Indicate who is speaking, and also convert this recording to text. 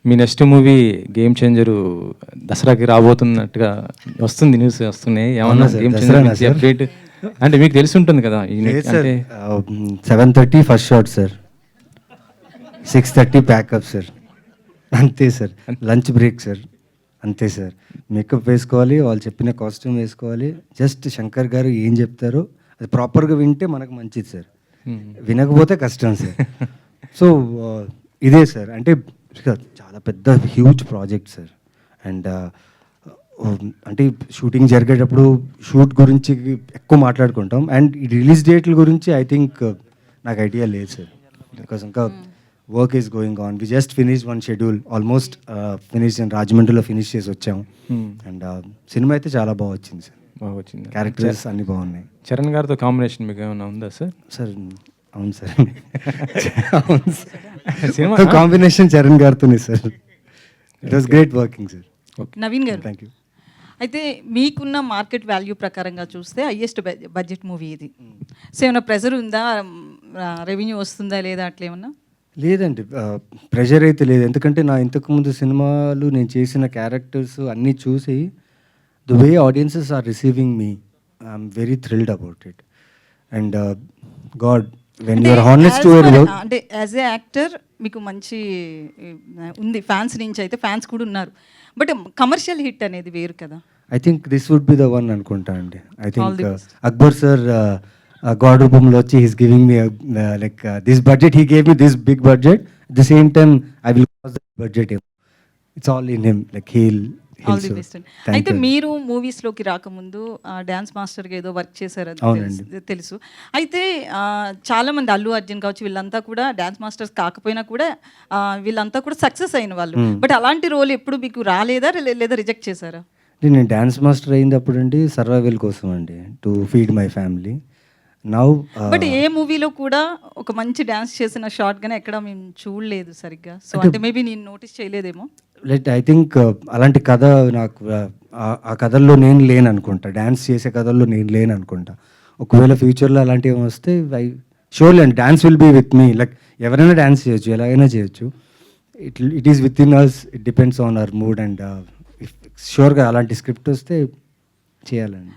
Speaker 1: మీ next movie game changer దసరాకి రాబోతున్నట్టుగా వస్తుంది, news వస్తున్నాయి. ఏమన్నా గేమ్ చేంజర్ అప్డేట్ అంటే మీకు తెలిసి ఉంటుంది కదా?
Speaker 2: అంటే 7:30 first shot sir, 6:30 packup sir, అంతే సార్. లంచ్ బ్రేక్ సార్, అంతే సార్. మేకప్ వేసుకోవాలి, వాళ్ళు చెప్పిన కాస్ట్యూమ్ వేసుకోవాలి. జస్ట్ శంకర్ గారు ఏం చెప్తారో అది ప్రాపర్గా వింటే మనకు మంచిది సార్, వినకపోతే కష్టం సార్. సో ఇదే సార్, అంటే చాలా పెద్ద హ్యూజ్ ప్రాజెక్ట్ సార్. అండ్ అంటే షూటింగ్ జరిగేటప్పుడు షూట్ గురించి ఎక్కువ మాట్లాడుకుంటాం. అండ్ ఈ రిలీజ్ డేట్ల గురించి ఐ థింక్ నాకు ఐడియా లేదు సార్, బికాస్ ఇంకా work is going on. We just finish one schedule, almost finish రాజమండ్రిలో ఫినిష్ చేసి వచ్చాము. అండ్ సినిమా అయితే చాలా బాగా వచ్చింది సార్,
Speaker 1: బాగా వచ్చింది.
Speaker 2: క్యారెక్టర్స్ అన్నీ బాగున్నాయి.
Speaker 1: చరణ్ గారితో కాంబినేషన్ మీకు ఏమైనా ఉందా సార్?
Speaker 2: సార్ అవును సార్, అవును సార్.
Speaker 1: సినిమా
Speaker 2: కాంబినేషన్ చరణ్ గారితోనే sir. It was great working sir.
Speaker 3: Naveen గారు,
Speaker 2: థ్యాంక్ యూ.
Speaker 3: అయితే మీకున్న మార్కెట్ వాల్యూ ప్రకారంగా చూస్తే హైయెస్ట్ బడ్జెట్ మూవీ ఇది. సో ఏమైనా ప్రెజర్ ఉందా, రెవెన్యూ వస్తుందా లేదా అట్లా ఏమన్నా?
Speaker 2: లేదండి, ప్రెషర్ అయితే లేదు. ఎందుకంటే నా ఇంతకుముందు సినిమాలు నేను చేసిన క్యారెక్టర్స్ అన్నీ చూసి the way audiences are receiving me, I'm very thrilled about it. And god, when you're honest to your work,
Speaker 3: అంటే యాజ్ ఏ యాక్టర్ మీకు మంచి ఉంది, ఫ్యాన్స్ నుంచి అయితే ఫ్యాన్స్ కూడా ఉన్నారు. బట్ కమర్షియల్ హిట్ అనేది వేరు కదా.
Speaker 2: I think this would be the one అనుకుంటా అండి. I
Speaker 3: All
Speaker 2: think
Speaker 3: the best.
Speaker 2: Akbar sir god రూపంలో వచ్చి he's giving me like this budget, he gave me this big budget. At the same time I will cause the budget, it's all in him, like heal.
Speaker 3: All the best. అయితే మీరు మూవీస్లోకి రాకముందు dance మాస్టర్గా ఏదో work చేశారని తెలుసు. అయితే చాలామంది అల్లు అర్జున్ కావచ్చు, వీళ్ళంతా కూడా డ్యాన్స్ మాస్టర్స్ కాకపోయినా కూడా వీళ్ళంతా కూడా సక్సెస్ అయిన వాళ్ళు. బట్ అలాంటి రోల్ ఎప్పుడు మీకు రాలేదా, లేదా రిజెక్ట్ చేశారా?
Speaker 2: నేను డ్యాన్స్ మాస్టర్ అయింది అప్పుడు అండి సర్వైవల్ కోసం అండి, to feed my family. Now
Speaker 3: but ఏ మూవీలో కూడా ఒక మంచి డ్యాన్స్ చేసిన షార్ట్ గానే ఎక్కడ మేము చూడలేదు సరిగ్గా. సో అంటే మేబీ నేను నోటీస్ చేయలేదేమో.
Speaker 2: లైక్ ఐ థింక్ అలాంటి కథ నాకు ఆ కథల్లో నేను లేను అనుకుంటా, డ్యాన్స్ చేసే కథల్లో నేను లేను అనుకుంటా. ఒకవేళ ఫ్యూచర్లో అలాంటివి వస్తే surely and dance will be with me. Like ఎవరైనా డ్యాన్స్ చేయొచ్చు, ఎలాగైనా చేయొచ్చు. It is within us, it depends on our mood. And షూర్గా అలాంటి స్క్రిప్ట్ వస్తే చేయాలండి.